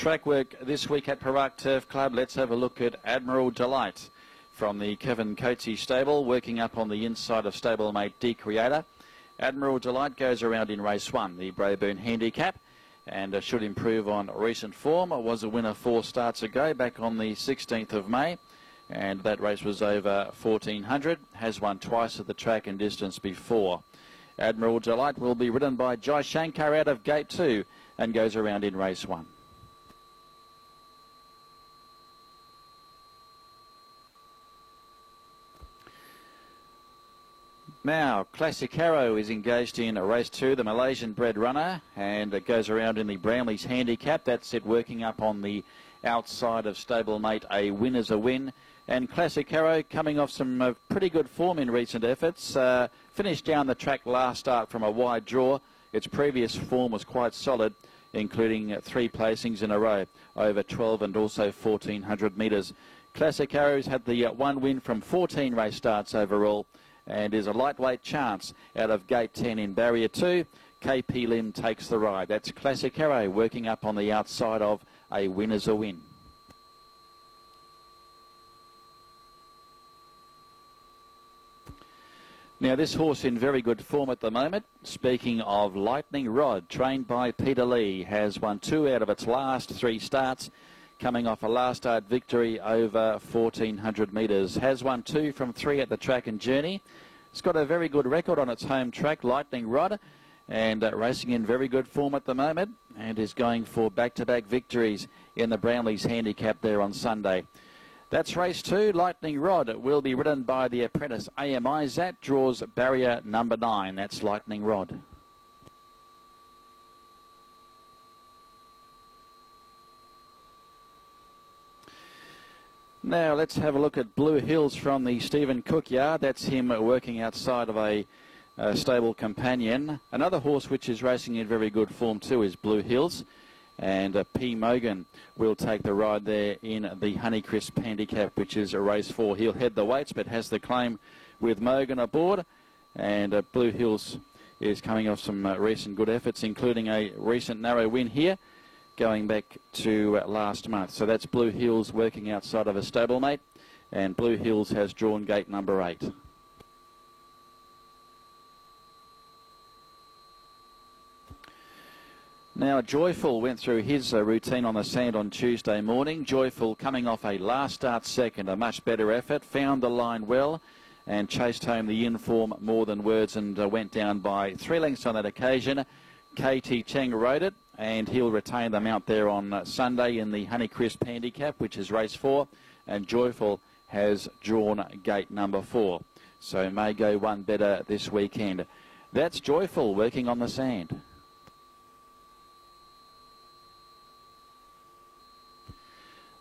Track work this week at Perak Turf Club. Let's have a look at Admiral Delight from the Kevin Coatsy stable, working up on the inside of stablemate D Creator. Admiral Delight goes around in race 1, the Brabourne Handicap, and should improve on recent form. It was a winner 4 starts ago, back on the 16th of May, and that race was over 1400. Has won twice at the track and distance before. Admiral Delight will be ridden by Jai Shankar out of gate 2 and goes around in race 1. Now, Classic Arrow is engaged in race 2, the Malaysian bred runner, and it goes around in the Bramley's Handicap. That's it, working up on the outside of stablemate A Winner's a Win. And Classic Arrow coming off some pretty good form in recent efforts. Finished down the track last start from a wide draw. Its previous form was quite solid, including 3 placings in a row over 12 and also 1400 metres. Classic Arrow's had the 1 win from 14 race starts overall, and is a lightweight chance out of gate 10 in barrier 2. KP Lim takes the ride. That's Classic Arrow working up on the outside of A Winner's a Win. Now, this horse in very good form at the moment. Speaking of Lightning Rod, trained by Peter Lee, has won 2 out of its last 3 starts, coming off a last start victory over 1400 metres. Has won 2 from 3 at the track and journey. It's got a very good record on its home track, Lightning Rod, and racing in very good form at the moment, and is going for back-to-back victories in the Brownlees Handicap there on Sunday. That's race 2. Lightning Rod will be ridden by the apprentice AMI. That draws barrier number 9. That's Lightning Rod. Now let's have a look at Blue Hills from the Stephen Cook yard. That's him working outside of a stable companion. Another horse which is racing in very good form too is Blue Hills. And P. Mogan will take the ride there in the Honeycrisp Handicap, which is a race 4. He'll head the weights, but has the claim with Mogan aboard. And Blue Hills is coming off some recent good efforts, including a recent narrow win here, going back to last month. So that's Blue Hills working outside of a stablemate. And Blue Hills has drawn gate number 8. Now, Joyful went through his routine on the sand on Tuesday morning. Joyful coming off a last start second, a much better effort, found the line well and chased home the in-form More Than Words, and went down by 3 lengths on that occasion. KT Cheng rode it, and he'll retain the mount there on Sunday in the Honeycrisp Handicap, which is race 4, and Joyful has drawn gate number 4. So may go one better this weekend. That's Joyful working on the sand.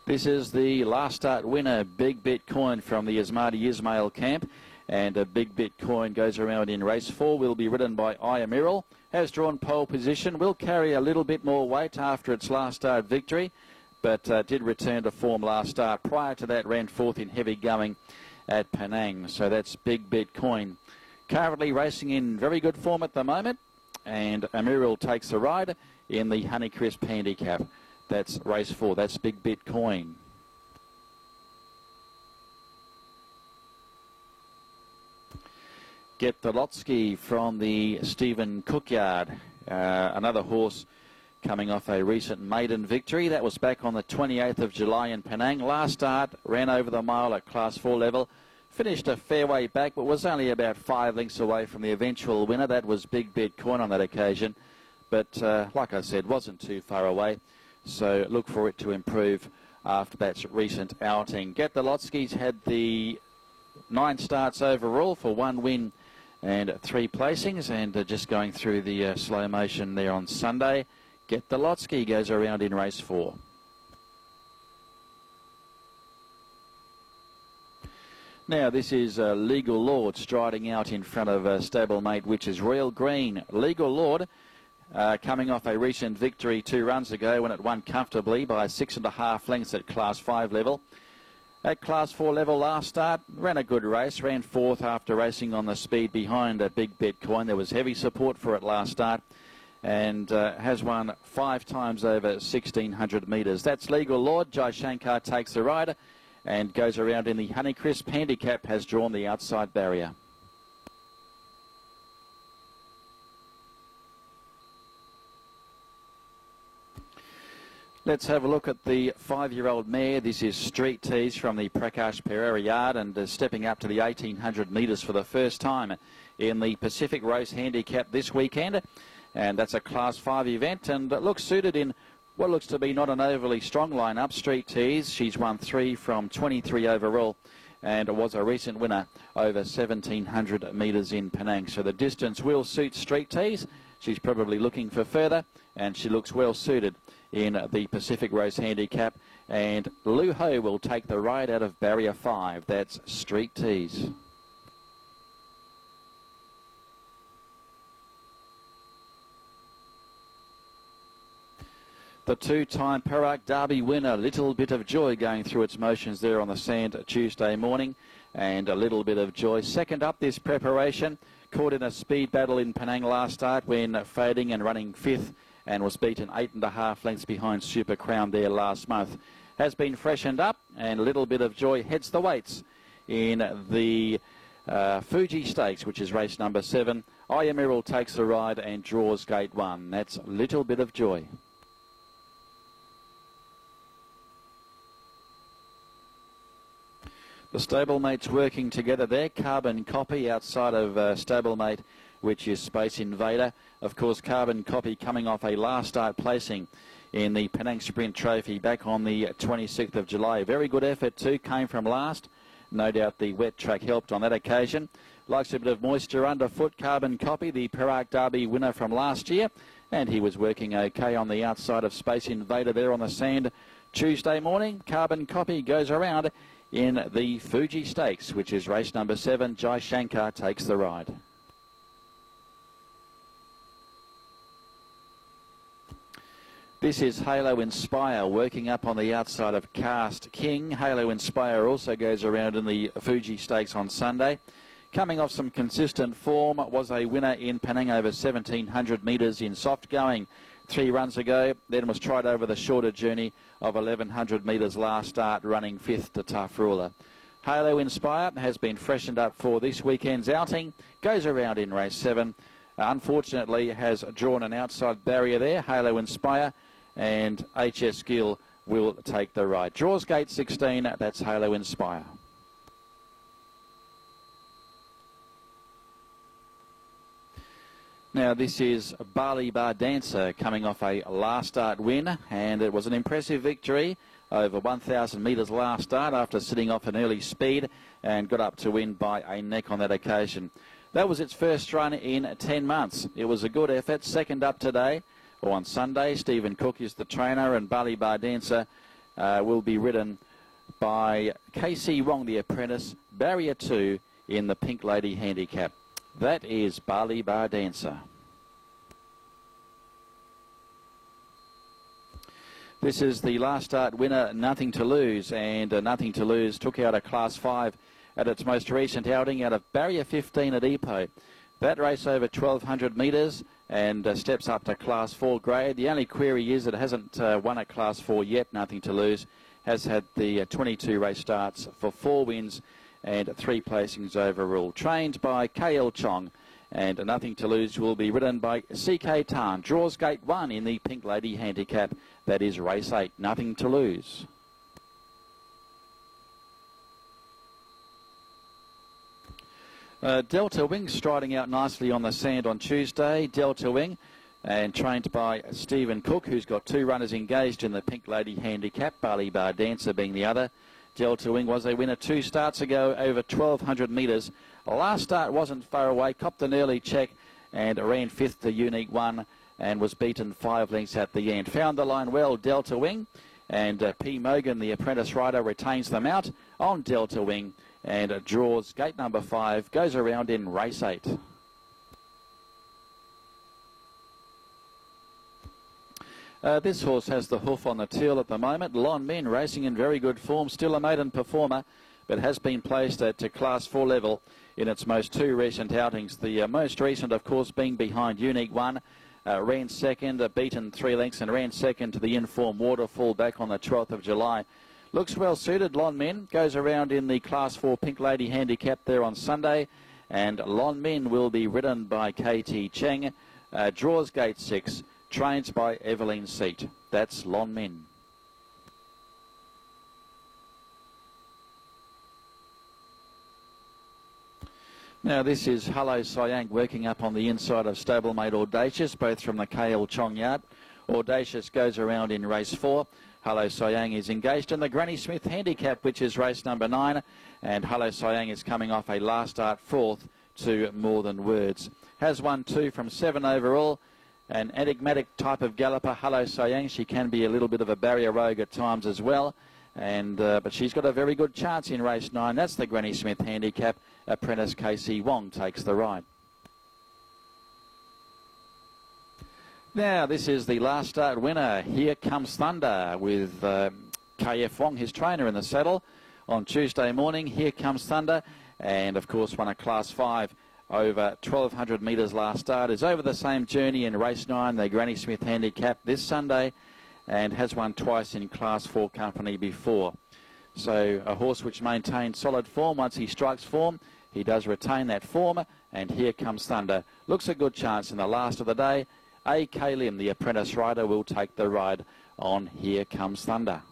This is the last start winner, Big Bitcoin from the Asmadi Ismail camp. And a Big Bitcoin goes around in race 4. Will be ridden by Amiral. Has drawn pole position. Will carry a little bit more weight after its last start victory, but did return to form last start. Prior to that, ran 4th in heavy going at Penang. So that's Big Bitcoin. Currently racing in very good form at the moment. And Amiral takes the ride in the Honeycrisp Handicap. That's race 4. That's Big Bitcoin. Get the Lotsky from the Stephen Cook yard. Another horse coming off a recent maiden victory. That was back on the 28th of July in Penang. Last start, ran over the mile at Class 4 level. Finished a fair way back, but was only about 5 lengths away from the eventual winner. That was Big Bitcoin on that occasion. But like I said, wasn't too far away. So look for it to improve after that recent outing. Get the Lotskys had the 9 starts overall for 1 win and 3 placings, and just going through the slow motion there on Sunday. Get the Lotsky goes around in race 4. Now this is Legal Lord striding out in front of stablemate, which is Royal Green. Legal Lord coming off a recent victory 2 runs ago when it won comfortably by 6.5 lengths at Class 5 level. At Class 4 level last start, ran a good race, ran 4th after racing on the speed behind a Big Bitcoin. There was heavy support for it last start, and has won 5 times over 1,600 metres. That's Legal Lord. Jai Shankar takes the ride and goes around in the Honeycrisp. Handicap has drawn the outside barrier. Let's have a look at the 5-year-old mare. This is Street Tease from the Prakash Pereira yard, and stepping up to the 1,800 metres for the first time in the Pacific Race Handicap this weekend. And that's a Class 5 event, and it looks suited in what looks to be not an overly strong lineup. Street Tease, she's won 3 from 23 overall, and was a recent winner over 1,700 metres in Penang. So the distance will suit Street Tease. She's probably looking for further, and she looks well suited in the Pacific Race Handicap. And Lu Ho will take the ride out of barrier 5. That's Street Tease. The 2-time Perak Derby winner, Little Bit of Joy, going through its motions there on the sand Tuesday morning, and a little bit of joy. Second up this preparation, caught in a speed battle in Penang last start when fading and running 5th, and was beaten 8.5 lengths behind Super Crown there last month. Has been freshened up, and a little bit of joy heads the weights in the Fuji Stakes, which is race number 7. Aya takes the ride and draws gate 1. That's Little Bit of Joy. The stablemates working together there. Carbon Copy outside of stablemate, which is Space Invader. Of course, Carbon Copy coming off a last start placing in the Penang Sprint Trophy back on the 26th of July. Very good effort too, came from last. No doubt the wet track helped on that occasion. Likes a bit of moisture underfoot. Carbon Copy, the Perak Derby winner from last year, and he was working okay on the outside of Space Invader there on the sand Tuesday morning. Carbon Copy goes around in the Fuji Stakes, which is race number 7. Jai Shankar takes the ride. This is Halo Inspire working up on the outside of Cast King. Halo Inspire also goes around in the Fuji Stakes on Sunday. Coming off some consistent form, was a winner in Penang over 1,700 metres in soft going 3 runs ago, then was tried over the shorter journey of 1,100 metres last start, running 5th to Tough Ruler. Halo Inspire has been freshened up for this weekend's outing, goes around in race 7. Unfortunately, has drawn an outside barrier there, Halo Inspire, and HS Gill will take the ride. Draws gate 16, that's Halo Inspire. Now this is Bali Bar Dancer coming off a last start win, and it was an impressive victory over 1,000 metres last start after sitting off an early speed, and got up to win by a neck on that occasion. That was its first run in 10 months. It was a good effort. Second up today, or on Sunday. Stephen Cook is the trainer, and Bali Bar Dancer will be ridden by KC Wong, the apprentice, barrier 2 in the Pink Lady Handicap. That is Bali Bar Dancer. This is the last start winner, Nothing to Lose, and Nothing to Lose took out a Class 5 at its most recent outing out of barrier 15 at Ipoh. That race over 1,200 metres and steps up to Class 4 grade. The only query is it hasn't won at Class 4 yet, Nothing to Lose. Has had the 22 race starts for 4 wins and 3 placings overall. Trained by KL Chong, and Nothing to Lose will be ridden by CK Tan. Draws gate 1 in the Pink Lady Handicap. That is race 8, Nothing to Lose. Delta Wing striding out nicely on the sand on Tuesday. Delta Wing, and trained by Stephen Cook, who's got 2 runners engaged in the Pink Lady Handicap, Bali Bar Dancer being the other. Delta Wing was a winner 2 starts ago over 1,200 metres. Last start wasn't far away, copped an early check and ran 5th to Unique 1 and was beaten 5 lengths at the end. Found the line well, Delta Wing, and P. Mogan, the apprentice rider, retains them out on Delta Wing and draws gate number 5, goes around in race 8. This horse has the hoof on the tail at the moment. Lon Min racing in very good form, still a maiden performer, but has been placed at Class 4 level in its most 2 recent outings. The most recent, of course, being behind Unique 1. ran second, beaten 3 lengths, and ran second to the Inform Waterfall back on the 12th of July. Looks well suited. Lon Min goes around in the Class 4 Pink Lady Handicap there on Sunday, and Lon Min will be ridden by KT Cheng. Draws gate 6, trains by Evelyn Seat. That's Lon Min. Now this is Hello Siang working up on the inside of stablemate Audacious, both from the KL Chong yard. Audacious goes around in race 4. Hello Siang is engaged in the Granny Smith Handicap, which is race number 9, and Hello Siang is coming off a last start 4th to More Than Words. Has won 2 from 7 overall. An enigmatic type of galloper, Hello Siang. She can be a little bit of a barrier rogue at times as well, and but she's got a very good chance in race 9. That's the Granny Smith Handicap. Apprentice Casey Wong takes the ride. Now this is the last start winner. Here Comes Thunder with KF Wong, his trainer, in the saddle on Tuesday morning. Here Comes Thunder, and of course won a Class 5 over 1,200 metres last start. Is over the same journey in race 9, the Granny Smith Handicap, this Sunday, and has won twice in Class 4 company before. So a horse which maintains solid form. Once he strikes form, he does retain that form, and Here Comes Thunder looks a good chance in the last of the day. A.K. Lim, the apprentice rider, will take the ride on Here Comes Thunder.